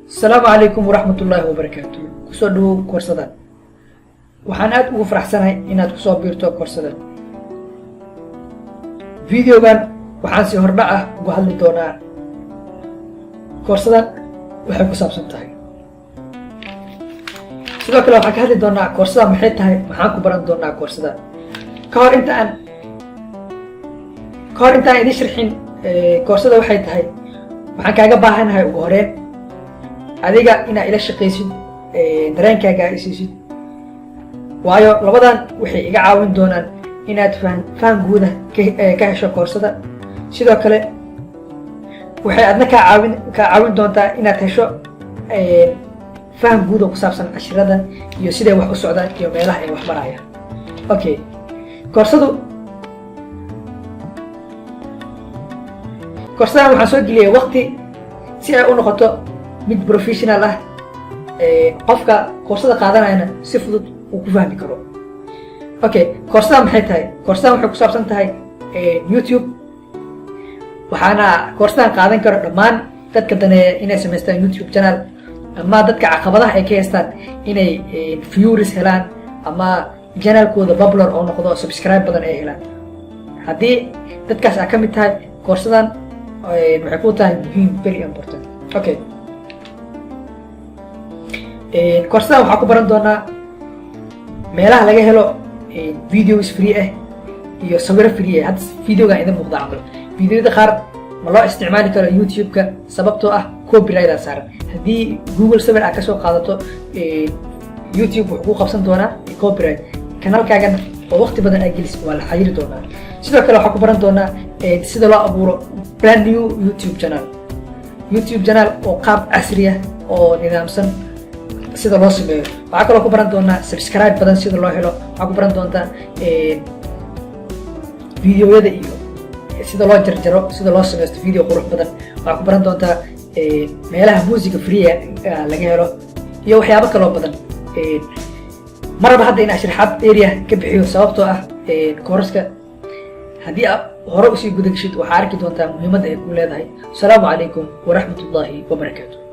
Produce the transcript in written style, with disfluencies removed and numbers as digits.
السلام عليكم ورحمة الله وبركاته. كسو دو كورسدان waxaan aad ugu faraxsanahay inaad ku soo biirto koorsadan. Videogan waxaan si hordhac ah uga hadli doonaa koorsadan waxay ku saabsan tahay. Sidoo kale waxaan ka hadli doonaa koorsadan maxay tahay, maxaan ku baran doonaa koorsadan. Ka hor intaan idin sharxin koorsada waxay tahay, waxaan kaaga baahanahay ugu horeen adiga inaad ila shaqaysid, dareenkaaga isiisid. waayo labadan waxay iga caawin doonaan inaad faham guud ka hesho koorsada. sidoo kale waxay adna ka caawin doontaa inaad hesho faham guud oo ku saabsan casharada iyo siday wax u socdaan iyo meelaha ay wax marayaan. Okay, koorsadan waxaan soo geliyay waqti si ay u noqoto mid professional ah, qofka koorsada qaadanayana si fudud uu ku fahmi karo. Okay, koorsadan maxay tahay? Koorsadan waxay ku saabsan tahay YouTube. waxaana koorsadan qaadan karo dhammaan dadka daneeya inay samaystaan YouTube channel, ama dadka caqabadaha ay ka haystaan inay viewers helaan ama channelkooda popular oo noqdo, subscribe badan ay helaan. haddii dadkaas aad ka mid tahay, koorsadan waxay ku tahay muhiim, very important. Okay, koorsadan waxaa ku baran doonaa meelaha laga helo videos free ah iyo sawiro free ah. hadda videogan idin muuqda camal, videoyada qaar ma loo isticmaali karo YouTube-ka sababtoo ah copyright saaran. haddii Google sawir aad ka soo qaadato, YouTube wuxuu ku qabsan doonaa copyright. kanaalkaagana oo waqti badan ay gelis waa la xayiri doonaa. sidoo kale waxaa ku baran doonaa sida loo abuuro brand new YouTube channel oo qaab casri ah oo nidaamsan sida loo sameeyo. waxaa kaloo ku baran doonaa subscribe badan sida loo helo. waxaa ku baran doontaa videoyada iyo sida loo jarjaro, sida loo sameysto video qurux badan. waxaa ku baran doontaa meelaha musica free laga helo iyo waxyaabo kaloo badan. maraba hadda inaan sharaxaad area ka bixiyo sababtoo ah kooraska haddii aad hore usii guda gashid waxaa arki doontaa muhiimadda ay ku leedahay. asalaamu calaykum waraxmatullaahi wabarakaatu.